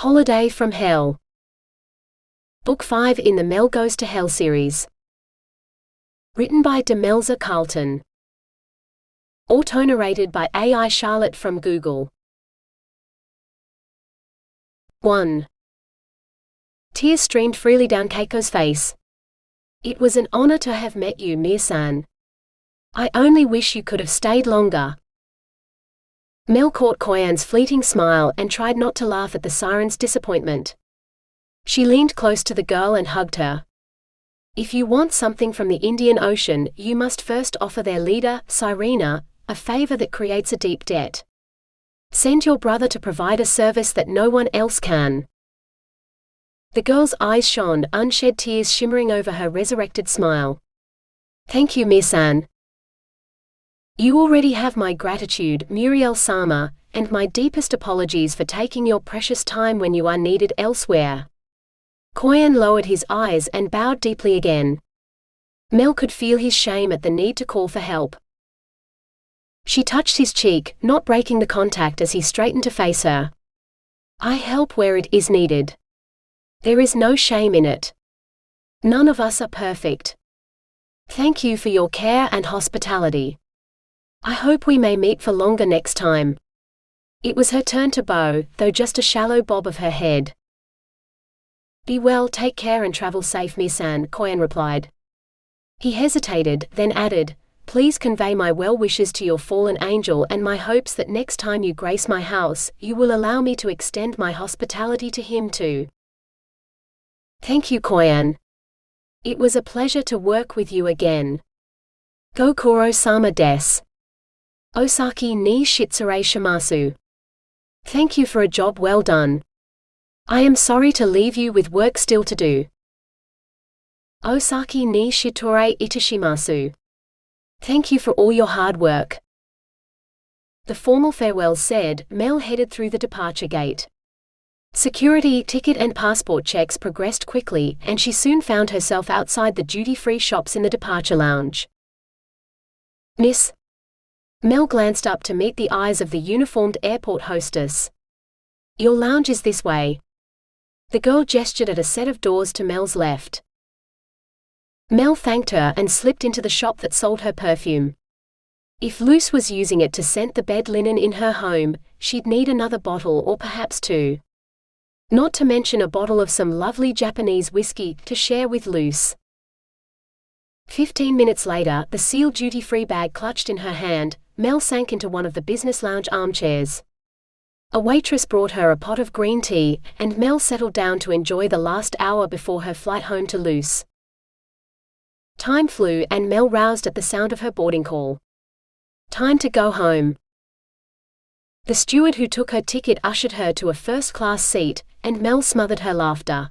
Holiday from Hell. Book 5 in the Mel Goes to Hell series. Written by Demelza Carlton. Autonarrated by AI Charlotte from Google. 1. Tears streamed freely down Keiko's face. It was an honor to have met you, Mia-san. I only wish you could have stayed longer. Mel caught Koyan's fleeting smile and tried not to laugh at the siren's disappointment. She leaned close to the girl and hugged her. If you want something from the Indian Ocean, you must first offer their leader, Sirena, a favor that creates a deep debt. Send your brother to provide a service that no one else can. The girl's eyes shone, unshed tears shimmering over her resurrected smile. Thank you, Mia-san. You already have my gratitude, Muriel-sama, and my deepest apologies for taking your precious time when you are needed elsewhere. Koyan lowered his eyes and bowed deeply again. Mel could feel his shame at the need to call for help. She touched his cheek, not breaking the contact as he straightened to face her. I help where it is needed. There is no shame in it. None of us are perfect. Thank you for your care and hospitality. I hope we may meet for longer next time. It was her turn to bow, though just a shallow bob of her head. Be well, take care and travel safe, Mia-san, Koyan replied. He hesitated, then added, please convey my well wishes to your fallen angel and my hopes that next time you grace my house, you will allow me to extend my hospitality to him too. Thank you, Koyan. It was a pleasure to work with you again. Gokuro-sama desu. Osaki ni shitsure shimasu. Thank you for a job well done. I am sorry to leave you with work still to do. Osaki ni shiture itashimasu. Thank you for all your hard work. The formal farewells said, Mel headed through the departure gate. Security, ticket and passport checks progressed quickly, and she soon found herself outside the duty-free shops in the departure lounge. Miss. Mel glanced up to meet the eyes of the uniformed airport hostess. Your lounge is this way. The girl gestured at a set of doors to Mel's left. Mel thanked her and slipped into the shop that sold her perfume. If Luce was using it to scent the bed linen in her home, she'd need another bottle or perhaps two. Not to mention a bottle of some lovely Japanese whiskey to share with Luce. 15 minutes later, the sealed duty-free bag clutched in her hand, Mel sank into one of the business lounge armchairs. A waitress brought her a pot of green tea, and Mel settled down to enjoy the last hour before her flight home to Luce. Time flew and Mel roused at the sound of her boarding call. Time to go home. The steward who took her ticket ushered her to a first-class seat, and Mel smothered her laughter.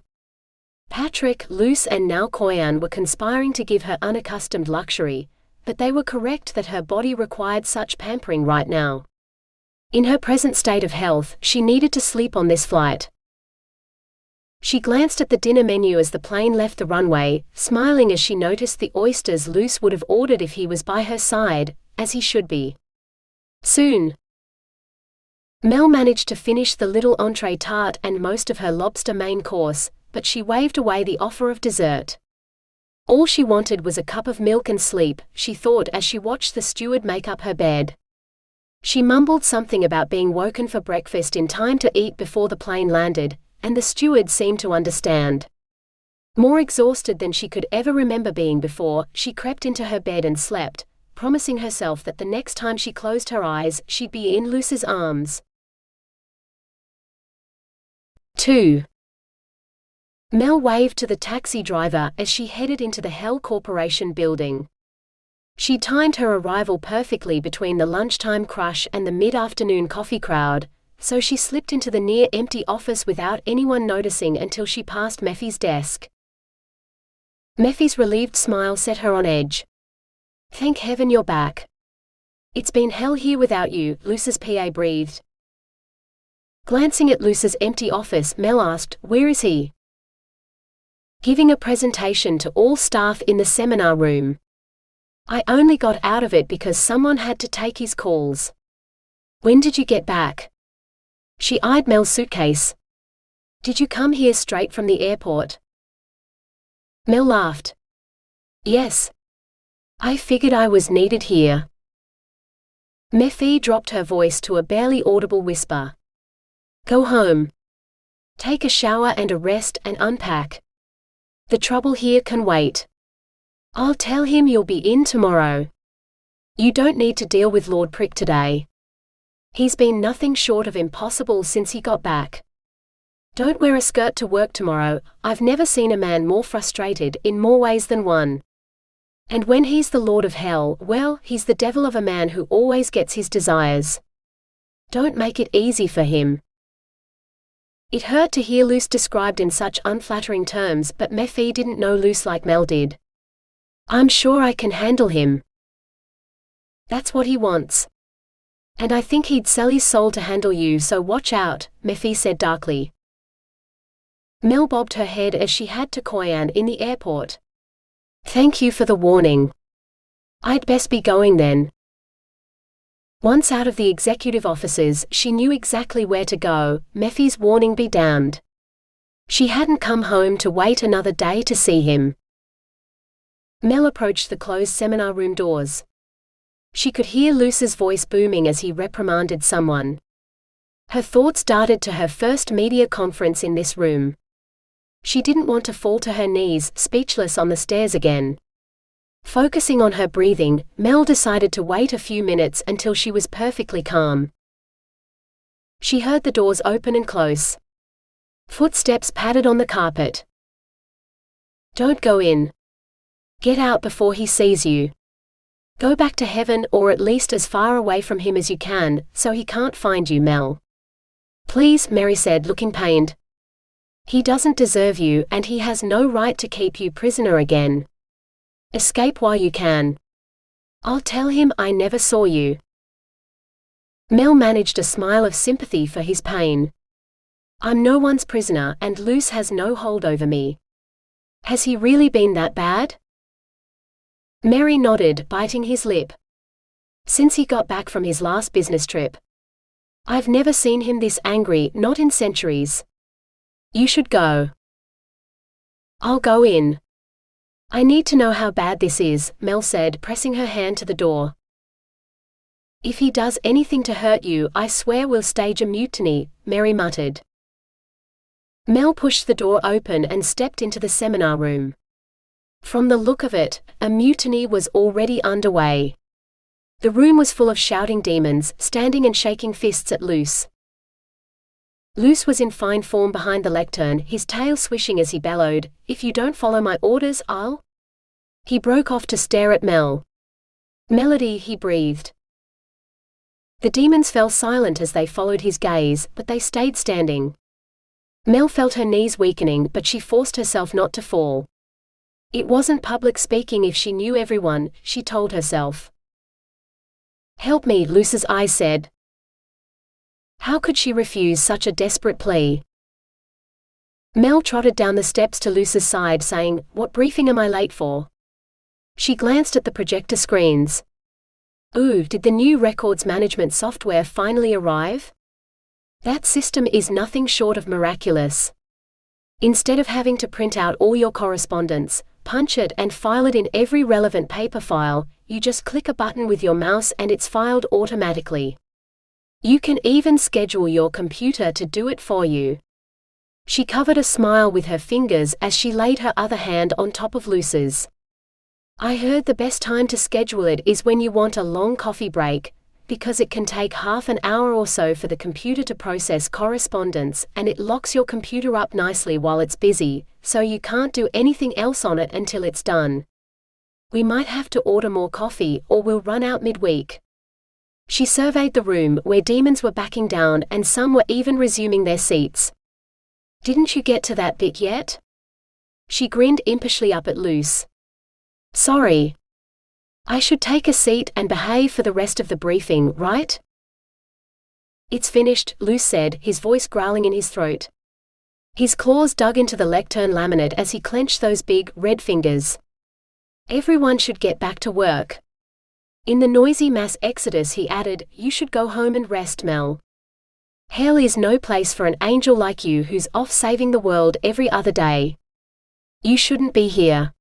Patrick, Luce and now Koyan were conspiring to give her unaccustomed luxury, but they were correct that her body required such pampering right now. In her present state of health, she needed to sleep on this flight. She glanced at the dinner menu as the plane left the runway, smiling as she noticed the oysters Luce would have ordered if he was by her side, as he should be. Soon. Mel managed to finish the little entree tart and most of her lobster main course, but she waved away the offer of dessert. All she wanted was a cup of milk and sleep, she thought as she watched the steward make up her bed. She mumbled something about being woken for breakfast in time to eat before the plane landed, and the steward seemed to understand. More exhausted than she could ever remember being before, she crept into her bed and slept, promising herself that the next time she closed her eyes, she'd be in Luce's arms. 2. Mel waved to the taxi driver as she headed into the Hell Corporation building. She timed her arrival perfectly between the lunchtime crush and the mid-afternoon coffee crowd, so she slipped into the near-empty office without anyone noticing until she passed Mephi's desk. Mephi's relieved smile set her on edge. Thank heaven you're back. It's been hell here without you, Luce's PA breathed. Glancing at Luce's empty office, Mel asked, where is he? Giving a presentation to all staff in the seminar room. I only got out of it because someone had to take his calls. When did you get back? She eyed Mel's suitcase. Did you come here straight from the airport? Mel laughed. Yes. I figured I was needed here. Mephi dropped her voice to a barely audible whisper. Go home. Take a shower and a rest and unpack. The trouble here can wait. I'll tell him you'll be in tomorrow. You don't need to deal with Lord Prick today. He's been nothing short of impossible since he got back. Don't wear a skirt to work tomorrow. I've never seen a man more frustrated in more ways than one. And when he's the Lord of Hell, well, he's the devil of a man who always gets his desires. Don't make it easy for him. It hurt to hear Luce described in such unflattering terms, but Mephi didn't know Luce like Mel did. I'm sure I can handle him. That's what he wants. And I think he'd sell his soul to handle you, so watch out, Mephi said darkly. Mel bobbed her head as she had to Koyan in the airport. Thank you for the warning. I'd best be going then. Once out of the executive offices, she knew exactly where to go. Mephi's warning be damned. She hadn't come home to wait another day to see him. Mel approached the closed seminar room doors. She could hear Luce's voice booming as he reprimanded someone. Her thoughts darted to her first media conference in this room. She didn't want to fall to her knees, speechless on the stairs again. Focusing on her breathing, Mel decided to wait a few minutes until she was perfectly calm. She heard the doors open and close. Footsteps padded on the carpet. Don't go in. Get out before he sees you. Go back to heaven, or at least as far away from him as you can, so he can't find you, Mel. Please, Mary said, looking pained. He doesn't deserve you, and he has no right to keep you prisoner again. Escape while you can. I'll tell him I never saw you. Mel managed a smile of sympathy for his pain. I'm no one's prisoner, and Luce has no hold over me. Has he really been that bad? Mary nodded, biting his lip. Since he got back from his last business trip. I've never seen him this angry, not in centuries. You should go. I'll go in. I need to know how bad this is, Mel said, pressing her hand to the door. If he does anything to hurt you, I swear we'll stage a mutiny, Mary muttered. Mel pushed the door open and stepped into the seminar room. From the look of it, a mutiny was already underway. The room was full of shouting demons, standing and shaking fists at Luce. Luce was in fine form behind the lectern, his tail swishing as he bellowed, If you don't follow my orders, I'll... He broke off to stare at Mel. Melody, he breathed. The demons fell silent as they followed his gaze, but they stayed standing. Mel felt her knees weakening, but she forced herself not to fall. It wasn't public speaking if she knew everyone, she told herself. Help me, Luce's eyes said. How could she refuse such a desperate plea? Mel trotted down the steps to Luce's side saying, What briefing am I late for? She glanced at the projector screens. Ooh, did the new records management software finally arrive? That system is nothing short of miraculous. Instead of having to print out all your correspondence, punch it and file it in every relevant paper file, you just click a button with your mouse and it's filed automatically. You can even schedule your computer to do it for you. She covered a smile with her fingers as she laid her other hand on top of Luce's. I heard the best time to schedule it is when you want a long coffee break, because it can take half an hour or so for the computer to process correspondence, and it locks your computer up nicely while it's busy, so you can't do anything else on it until it's done. We might have to order more coffee, or we'll run out midweek. She surveyed the room, where demons were backing down and some were even resuming their seats. Didn't you get to that bit yet? She grinned impishly up at Luce. Sorry. I should take a seat and behave for the rest of the briefing, right? It's finished, Luce said, his voice growling in his throat. His claws dug into the lectern laminate as he clenched those big, red fingers. Everyone should get back to work. In the noisy mass exodus he added, You should go home and rest, Mel. Hell is no place for an angel like you who's off saving the world every other day. You shouldn't be here.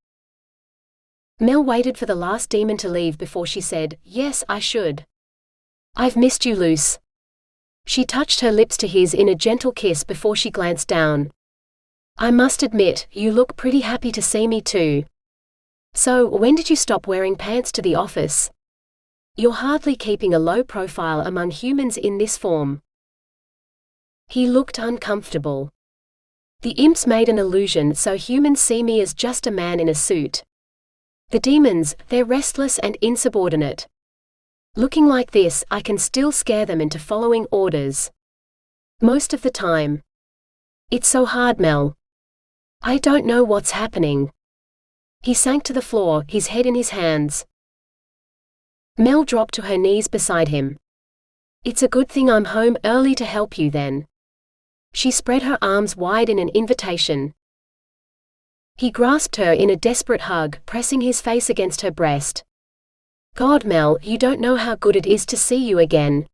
Mel waited for the last demon to leave before she said, "Yes, I should. I've missed you, Luce." She touched her lips to his in a gentle kiss before she glanced down. "I must admit, you look pretty happy to see me too. So, when did you stop wearing pants to the office? You're hardly keeping a low profile among humans in this form." He looked uncomfortable. "The imps made an illusion so humans see me as just a man in a suit. The demons, they're restless and insubordinate. Looking like this, I can still scare them into following orders. Most of the time. It's so hard, Mel. I don't know what's happening." He sank to the floor, his head in his hands. Mel dropped to her knees beside him. "It's a good thing I'm home early to help you then." She spread her arms wide in an invitation. He grasped her in a desperate hug, pressing his face against her breast. "God, Mel, you don't know how good it is to see you again.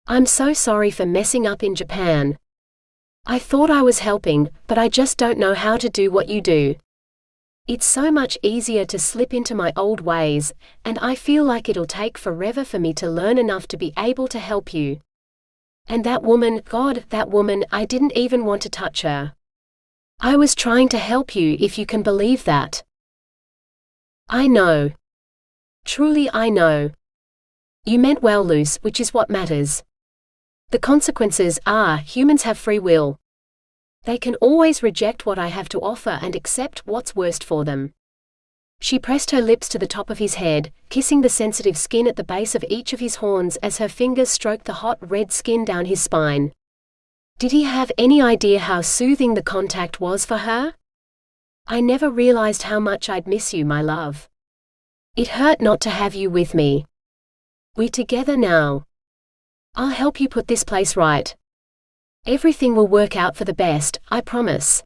I'm so sorry for messing up in Japan. I thought I was helping, but I just don't know how to do what you do. It's so much easier to slip into my old ways, and I feel like it'll take forever for me to learn enough to be able to help you. And that woman, God, that woman, I didn't even want to touch her. I was trying to help you, if you can believe that." "I know. Truly I know. You meant well, Luce, which is what matters. The consequences are, humans have free will. They can always reject what I have to offer and accept what's worst for them." She pressed her lips to the top of his head, kissing the sensitive skin at the base of each of his horns as her fingers stroked the hot red skin down his spine. Did he have any idea how soothing the contact was for her? "I never realized how much I'd miss you, my love. It hurt not to have you with me. We're together now. I'll help you put this place right. Everything will work out for the best, I promise."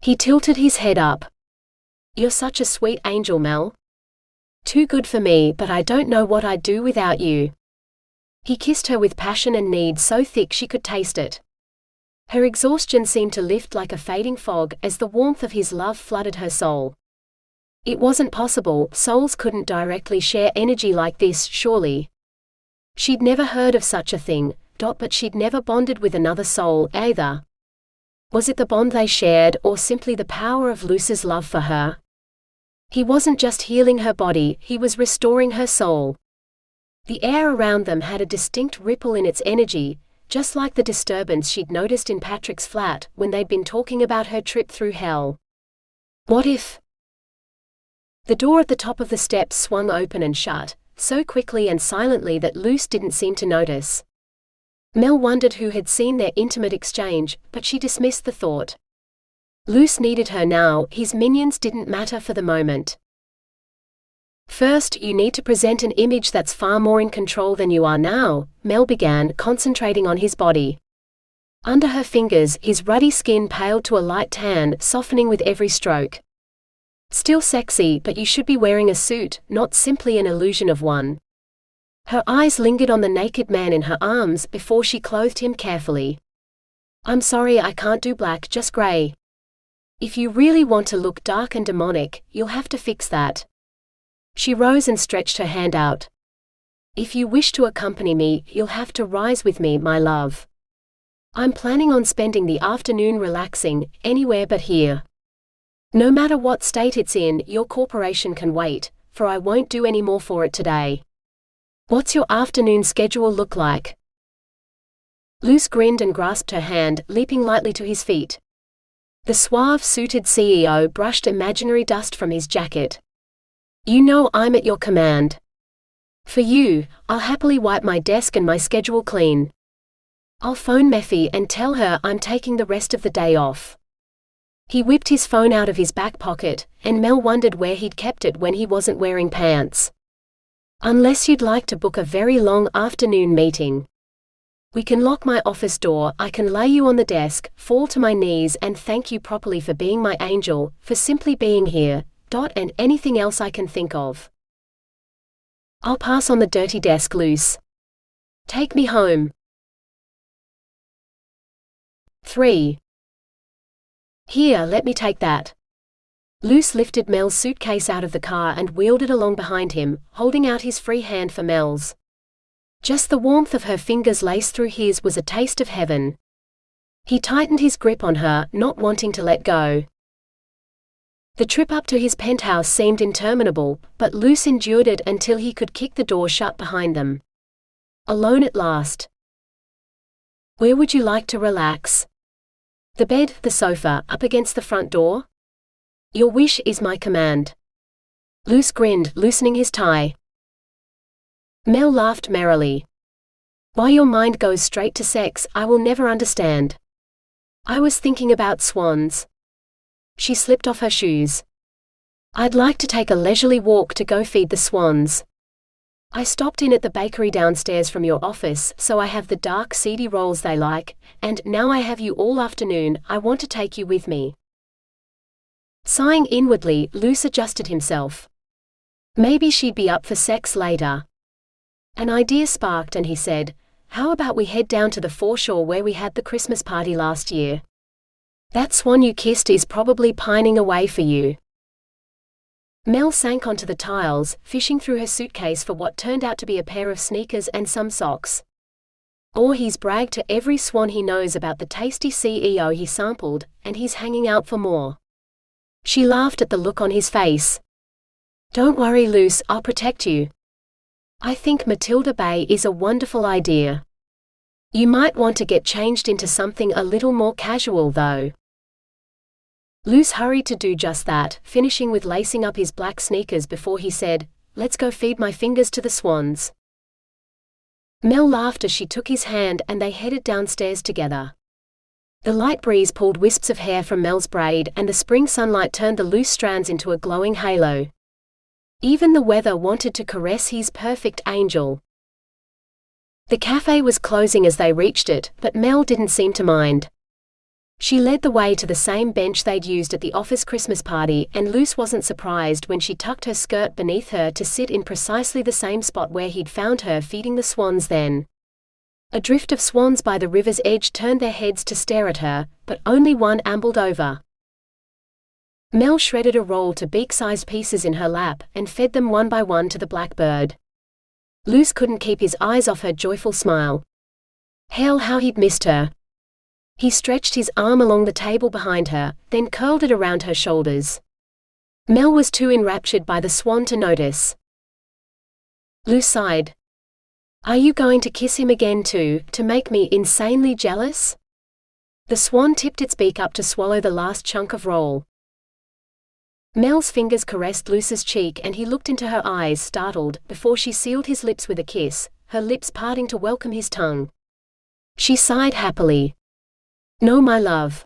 He tilted his head up. "You're such a sweet angel, Mel. Too good for me, but I don't know what I'd do without you." He kissed her with passion and need so thick she could taste it. Her exhaustion seemed to lift like a fading fog as the warmth of his love flooded her soul. It wasn't possible, souls couldn't directly share energy like this, surely. She'd never heard of such a thing, but she'd never bonded with another soul, either. Was it the bond they shared, or simply the power of Luce's love for her? He wasn't just healing her body, he was restoring her soul. The air around them had a distinct ripple in its energy, just like the disturbance she'd noticed in Patrick's flat when they'd been talking about her trip through hell. What if? The door at the top of the steps swung open and shut, so quickly and silently that Luce didn't seem to notice. Mel wondered who had seen their intimate exchange, but she dismissed the thought. Luce needed her now, his minions didn't matter for the moment. "First, you need to present an image that's far more in control than you are now," Mel began, concentrating on his body. Under her fingers, his ruddy skin paled to a light tan, softening with every stroke. "Still sexy, but you should be wearing a suit, not simply an illusion of one." Her eyes lingered on the naked man in her arms before she clothed him carefully. "I'm sorry, I can't do black, just gray. If you really want to look dark and demonic, you'll have to fix that." She rose and stretched her hand out. "If you wish to accompany me, you'll have to rise with me, my love. I'm planning on spending the afternoon relaxing, anywhere but here. No matter what state it's in, your corporation can wait, for I won't do any more for it today. What's your afternoon schedule look like?" Luce grinned and grasped her hand, leaping lightly to his feet. The suave, suited CEO brushed imaginary dust from his jacket. "You know I'm at your command. For you, I'll happily wipe my desk and my schedule clean. I'll phone Meffy and tell her I'm taking the rest of the day off." He whipped his phone out of his back pocket, and Mel wondered where he'd kept it when he wasn't wearing pants. "Unless you'd like to book a very long afternoon meeting. We can lock my office door, I can lay you on the desk, fall to my knees and thank you properly for being my angel, for simply being here, and anything else I can think of. I'll pass on the dirty desk, Luce. Take me home." 3. Here, let me take that. Luce lifted Mel's suitcase out of the car and wheeled it along behind him, holding out his free hand for Mel's. Just the warmth of her fingers laced through his was a taste of heaven. He tightened his grip on her, not wanting to let go. The trip up to his penthouse seemed interminable, but Luce endured it until he could kick the door shut behind them. Alone at last. Where would you like to relax? The bed, the sofa, up against the front door? Your wish is my command. Luce grinned, loosening his tie. Mel laughed merrily. Why your mind goes straight to sex, I will never understand. I was thinking about swans. She slipped off her shoes. I'd like to take a leisurely walk to go feed the swans. I stopped in at the bakery downstairs from your office, so I have the dark seedy rolls they like, and now I have you all afternoon. I want to take you with me. Sighing inwardly, Luce adjusted himself. Maybe she'd be up for sex later. An idea sparked and he said, how about we head down to the foreshore where we had the Christmas party last year? That swan you kissed is probably pining away for you. Mel sank onto the tiles, fishing through her suitcase for what turned out to be a pair of sneakers and some socks. Or he's bragged to every swan he knows about the tasty CEO he sampled, and he's hanging out for more. She laughed at the look on his face. Don't worry, Luce, I'll protect you. I think Matilda Bay is a wonderful idea. You might want to get changed into something a little more casual though. Luce hurried to do just that, finishing with lacing up his black sneakers before he said, let's go feed my fingers to the swans. Mel laughed as she took his hand and they headed downstairs together. The light breeze pulled wisps of hair from Mel's braid and the spring sunlight turned the loose strands into a glowing halo. Even the weather wanted to caress his perfect angel. The cafe was closing as they reached it, but Mel didn't seem to mind. She led the way to the same bench they'd used at the office Christmas party, and Luce wasn't surprised when she tucked her skirt beneath her to sit in precisely the same spot where he'd found her feeding the swans then. A drift of swans by the river's edge turned their heads to stare at her, but only one ambled over. Mel shredded a roll to beak-sized pieces in her lap and fed them one by one to the blackbird. Luce couldn't keep his eyes off her joyful smile. Hell, how he'd missed her. He stretched his arm along the table behind her, then curled it around her shoulders. Mel was too enraptured by the swan to notice. Luce sighed. Are you going to kiss him again too, to make me insanely jealous? The swan tipped its beak up to swallow the last chunk of roll. Mel's fingers caressed Luce's cheek and he looked into her eyes, startled, before she sealed his lips with a kiss, her lips parting to welcome his tongue. She sighed happily. No, my love.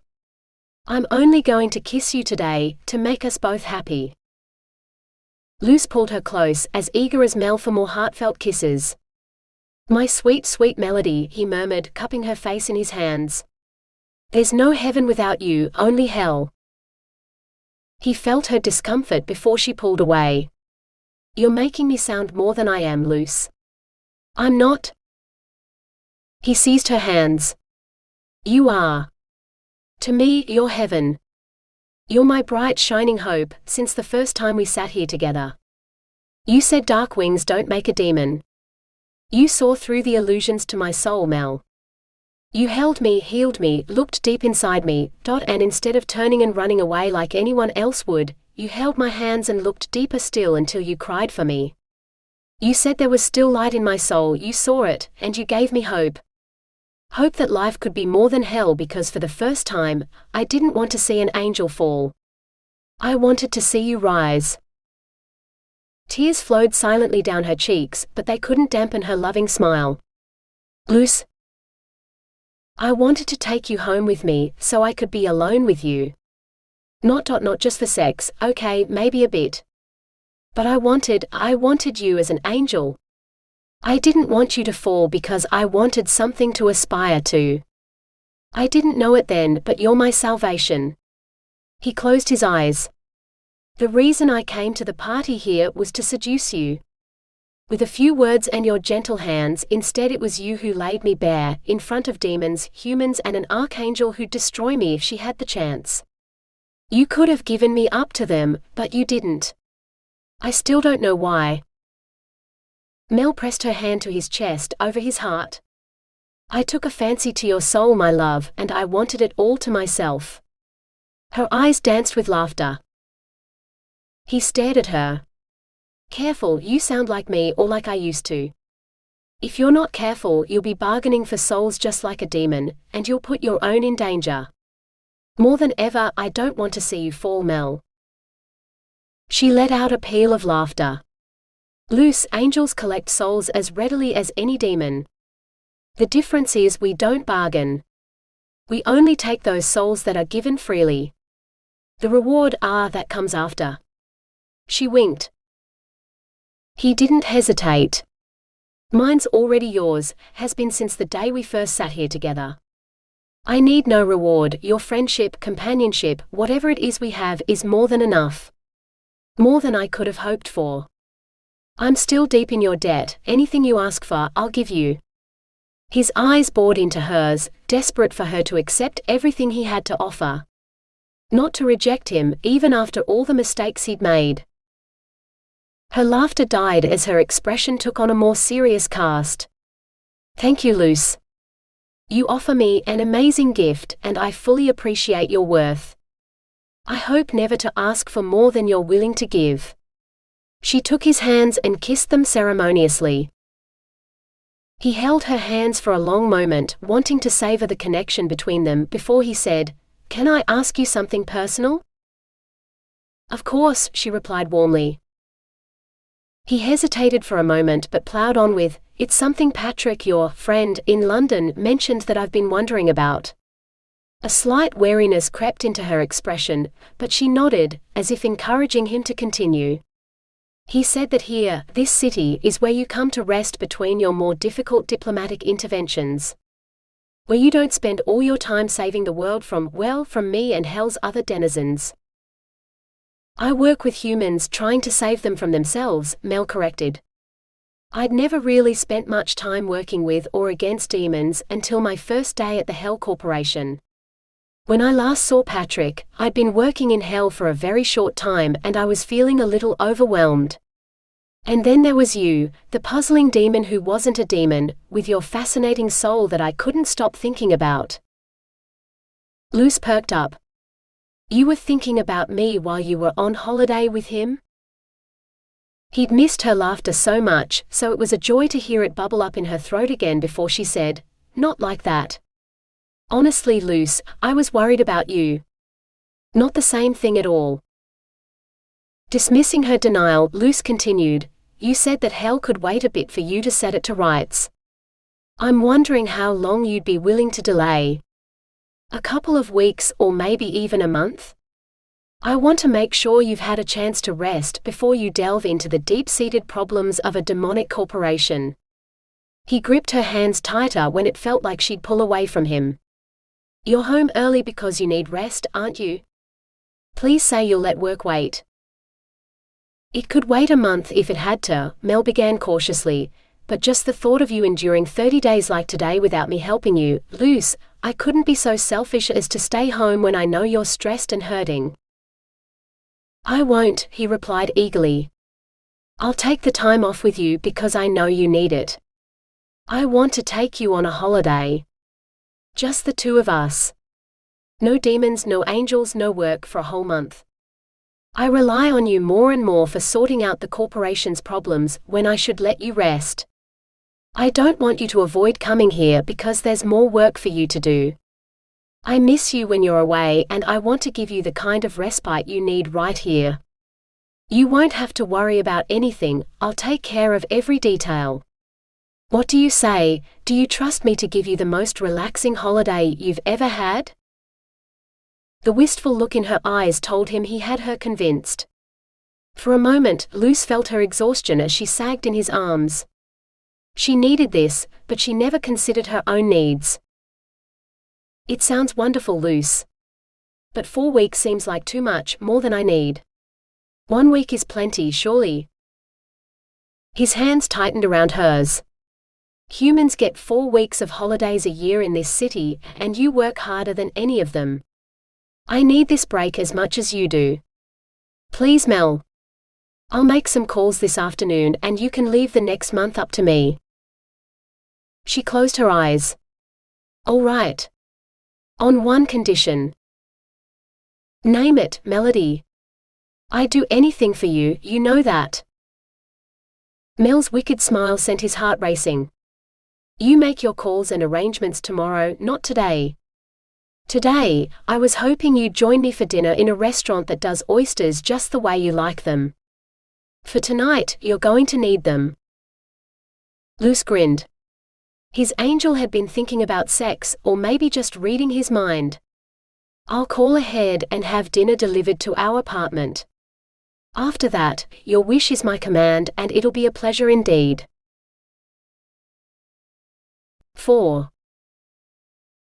I'm only going to kiss you today, to make us both happy. Luce pulled her close, as eager as Mel for more heartfelt kisses. My sweet, sweet Melody, he murmured, cupping her face in his hands. There's no heaven without you, only hell. He felt her discomfort before she pulled away. You're making me sound more than I am, Luce. I'm not. He seized her hands. You are. To me, you're heaven. You're my bright shining hope, since the first time we sat here together. You said dark wings don't make a demon. You saw through the illusions to my soul, Mel. You held me, healed me, looked deep inside me, and instead of turning and running away like anyone else would, you held my hands and looked deeper still until you cried for me. You said there was still light in my soul, you saw it, and you gave me hope. Hope that life could be more than hell because for the first time, I didn't want to see an angel fall. I wanted to see you rise. Tears flowed silently down her cheeks, but they couldn't dampen her loving smile. Luce, I wanted to take you home with me, so I could be alone with you. Not just for sex, okay, maybe a bit. But I wanted you as an angel. I didn't want you to fall because I wanted something to aspire to. I didn't know it then, but you're my salvation. He closed his eyes. The reason I came to the party here was to seduce you. With a few words and your gentle hands, instead it was you who laid me bare, in front of demons, humans and an archangel who'd destroy me if she had the chance. You could have given me up to them, but you didn't. I still don't know why. Mel pressed her hand to his chest, over his heart. I took a fancy to your soul, my love, and I wanted it all to myself. Her eyes danced with laughter. He stared at her. Careful, you sound like me or like I used to. If you're not careful, you'll be bargaining for souls just like a demon, and you'll put your own in danger. More than ever, I don't want to see you fall, Mel. She let out a peal of laughter. Luce, angels collect souls as readily as any demon. The difference is we don't bargain. We only take those souls that are given freely. The reward, that comes after. She winked. He didn't hesitate. Mine's already yours, has been since the day we first sat here together. I need no reward, your friendship, companionship, whatever it is we have is more than enough. More than I could have hoped for. I'm still deep in your debt, anything you ask for, I'll give you. His eyes bored into hers, desperate for her to accept everything he had to offer. Not to reject him, even after all the mistakes he'd made. Her laughter died as her expression took on a more serious cast. Thank you, Luce. You offer me an amazing gift, and I fully appreciate your worth. I hope never to ask for more than you're willing to give. She took his hands and kissed them ceremoniously. He held her hands for a long moment, wanting to savor the connection between them before he said, Can I ask you something personal? Of course, she replied warmly. He hesitated for a moment but plowed on with, It's something Patrick, your friend in London, mentioned that I've been wondering about. A slight wariness crept into her expression, but she nodded, as if encouraging him to continue. He said that here, this city, is where you come to rest between your more difficult diplomatic interventions. Where you don't spend all your time saving the world from me and hell's other denizens. I work with humans trying to save them from themselves, Mel corrected. I'd never really spent much time working with or against demons until my first day at the Hell Corporation. When I last saw Patrick, I'd been working in Hell for a very short time and I was feeling a little overwhelmed. And then there was you, the puzzling demon who wasn't a demon, with your fascinating soul that I couldn't stop thinking about. Luce perked up. You were thinking about me while you were on holiday with him? He'd missed her laughter so much, so it was a joy to hear it bubble up in her throat again before she said, Not like that. Honestly, Luce, I was worried about you. Not the same thing at all. Dismissing her denial, Luce continued, You said that Hell could wait a bit for you to set it to rights. I'm wondering how long you'd be willing to delay. A couple of weeks or maybe even a month? I want to make sure you've had a chance to rest before you delve into the deep-seated problems of a demonic corporation. He gripped her hands tighter when it felt like she'd pull away from him. You're home early because you need rest, aren't you? Please say you'll let work wait. It could wait a month if it had to, Mel began cautiously, but just the thought of you enduring 30 days like today without me helping you, Luce, I couldn't be so selfish as to stay home when I know you're stressed and hurting. I won't, he replied eagerly. I'll take the time off with you because I know you need it. I want to take you on a holiday. Just the two of us. No demons, no angels, no work for a whole month. I rely on you more and more for sorting out the corporation's problems when I should let you rest. I don't want you to avoid coming here because there's more work for you to do. I miss you when you're away and I want to give you the kind of respite you need right here. You won't have to worry about anything, I'll take care of every detail. What do you say, do you trust me to give you the most relaxing holiday you've ever had? The wistful look in her eyes told him he had her convinced. For a moment, Luce felt her exhaustion as she sagged in his arms. She needed this, but she never considered her own needs. It sounds wonderful, Luce. But 4 weeks seems like too much, more than I need. 1 week is plenty, surely. His hands tightened around hers. Humans get 4 weeks of holidays a year in this city, and you work harder than any of them. I need this break as much as you do. Please, Mel. I'll make some calls this afternoon and you can leave the next month up to me. She closed her eyes. All right. On one condition. Name it, Melody. I'd do anything for you, you know that. Mel's wicked smile sent his heart racing. You make your calls and arrangements tomorrow, not today. Today, I was hoping you'd join me for dinner in a restaurant that does oysters just the way you like them. For tonight, you're going to need them. Luce grinned. His angel had been thinking about sex, or maybe just reading his mind. I'll call ahead and have dinner delivered to our apartment. After that, your wish is my command and it'll be a pleasure indeed. 4.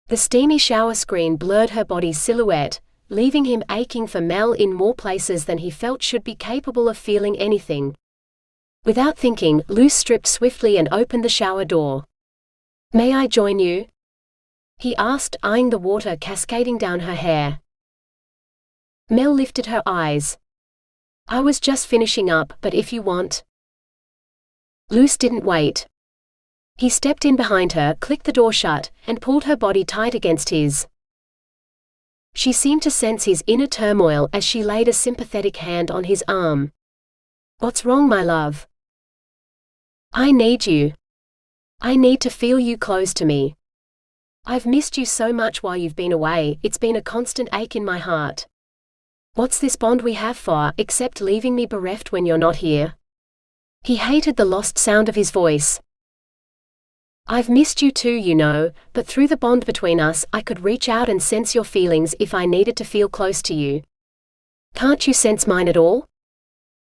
The steamy shower screen blurred her body's silhouette, leaving him aching for Mel in more places than he felt should be capable of feeling anything. Without thinking, Luce stripped swiftly and opened the shower door. May I join you? He asked, eyeing the water cascading down her hair. Mel lifted her eyes. I was just finishing up, but if you want. Luce didn't wait. He stepped in behind her, clicked the door shut, and pulled her body tight against his. She seemed to sense his inner turmoil as she laid a sympathetic hand on his arm. What's wrong, my love? I need you. I need to feel you close to me. I've missed you so much while you've been away, it's been a constant ache in my heart. What's this bond we have for, except leaving me bereft when you're not here? He hated the lost sound of his voice. I've missed you too, you know, but through the bond between us, I could reach out and sense your feelings if I needed to feel close to you. Can't you sense mine at all?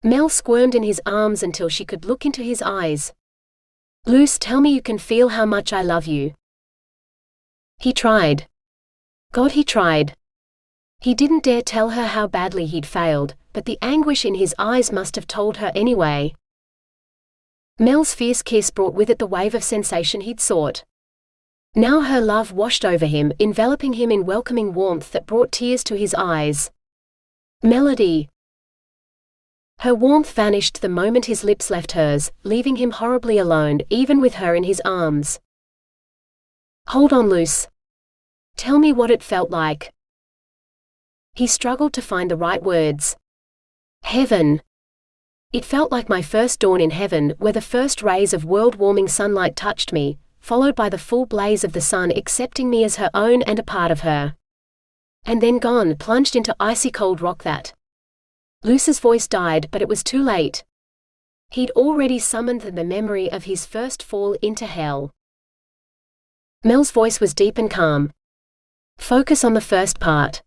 Mel squirmed in his arms until she could look into his eyes. Luce, tell me you can feel how much I love you. He tried. God, he tried. He didn't dare tell her how badly he'd failed, but the anguish in his eyes must have told her anyway. Mel's fierce kiss brought with it the wave of sensation he'd sought. Now her love washed over him, enveloping him in welcoming warmth that brought tears to his eyes. Melody. Her warmth vanished the moment his lips left hers, leaving him horribly alone, even with her in his arms. Hold on, Luce. Tell me what it felt like. He struggled to find the right words. Heaven. It felt like my first dawn in heaven, where the first rays of world-warming sunlight touched me, followed by the full blaze of the sun accepting me as her own and a part of her. And then gone, plunged into icy cold rock that. Luce's voice died, but it was too late. He'd already summoned the memory of his first fall into hell. Mel's voice was deep and calm. Focus on the first part.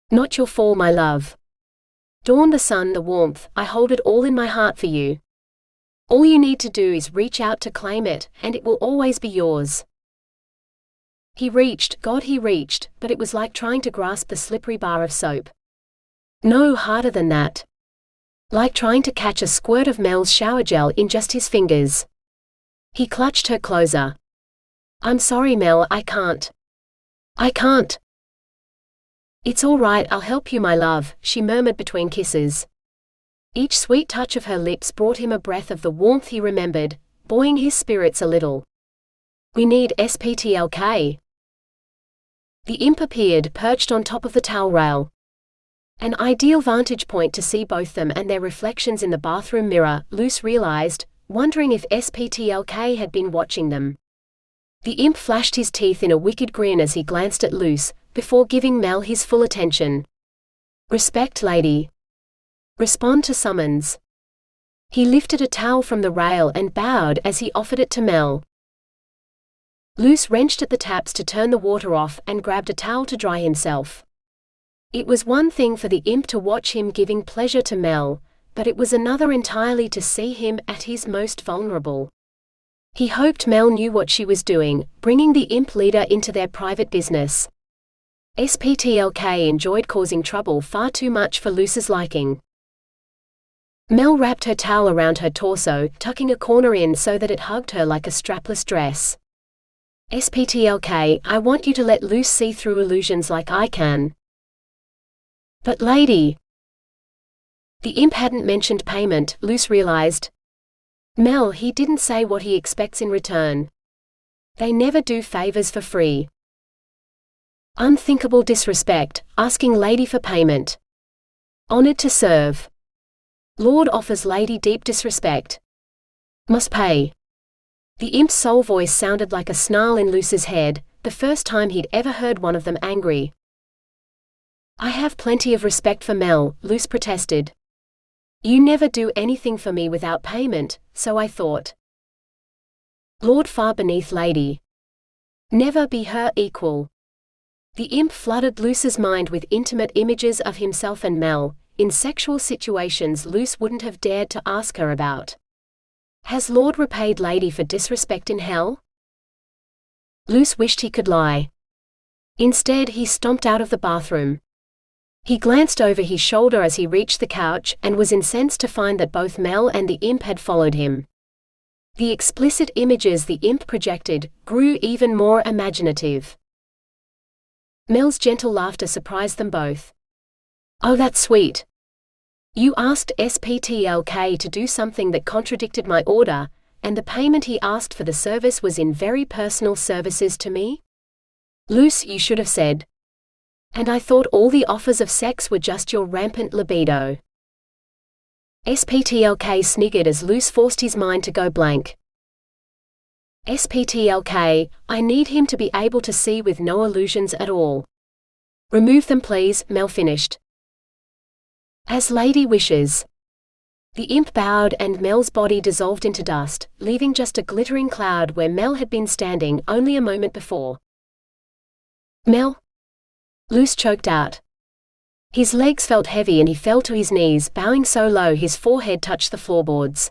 Not your fall, my love. Dawn, the sun, the warmth, I hold it all in my heart for you. All you need to do is reach out to claim it, and it will always be yours. He reached, God, he reached, but it was like trying to grasp the slippery bar of soap. No, harder than that. Like trying to catch a squirt of Mel's shower gel in just his fingers. He clutched her closer. I'm sorry, Mel, I can't. I can't. It's all right, I'll help you, my love, she murmured between kisses. Each sweet touch of her lips brought him a breath of the warmth he remembered, buoying his spirits a little. We need SPTLK. The imp appeared, perched on top of the towel rail. An ideal vantage point to see both them and their reflections in the bathroom mirror, Luce realized, wondering if SPTLK had been watching them. The imp flashed his teeth in a wicked grin as he glanced at Luce, before giving Mel his full attention. Respect, lady. Respond to summons. He lifted a towel from the rail and bowed as he offered it to Mel. Luce wrenched at the taps to turn the water off and grabbed a towel to dry himself. It was one thing for the imp to watch him giving pleasure to Mel, but it was another entirely to see him at his most vulnerable. He hoped Mel knew what she was doing, bringing the imp leader into their private business. SPTLK enjoyed causing trouble far too much for Luce's liking. Mel wrapped her towel around her torso, tucking a corner in so that it hugged her like a strapless dress. SPTLK, I want you to let Luce see through illusions like I can. But lady... The imp hadn't mentioned payment, Luce realized. Mel, he didn't say what he expects in return. They never do favors for free. Unthinkable disrespect, asking lady for payment. Honored to serve. Lord offers lady deep disrespect. Must pay. The imp's soul voice sounded like a snarl in Luce's head, the first time he'd ever heard one of them angry. I have plenty of respect for Mel, Luce protested. You never do anything for me without payment, so I thought. Lord far beneath lady. Never be her equal. The imp flooded Luce's mind with intimate images of himself and Mel, in sexual situations Luce wouldn't have dared to ask her about. Has Lord repaid lady for disrespect in hell? Luce wished he could lie. Instead he stomped out of the bathroom. He glanced over his shoulder as he reached the couch and was incensed to find that both Mel and the imp had followed him. The explicit images the imp projected grew even more imaginative. Mel's gentle laughter surprised them both. Oh, that's sweet. You asked SPTLK to do something that contradicted my order, and the payment he asked for the service was in very personal services to me? Luce, you should have said. And I thought all the offers of sex were just your rampant libido. SPTLK sniggered as Luce forced his mind to go blank. SPTLK, I need him to be able to see with no illusions at all. Remove them please, Mel finished. As lady wishes. The imp bowed and Mel's body dissolved into dust, leaving just a glittering cloud where Mel had been standing only a moment before. Mel? Luce choked out. His legs felt heavy and he fell to his knees, bowing so low his forehead touched the floorboards.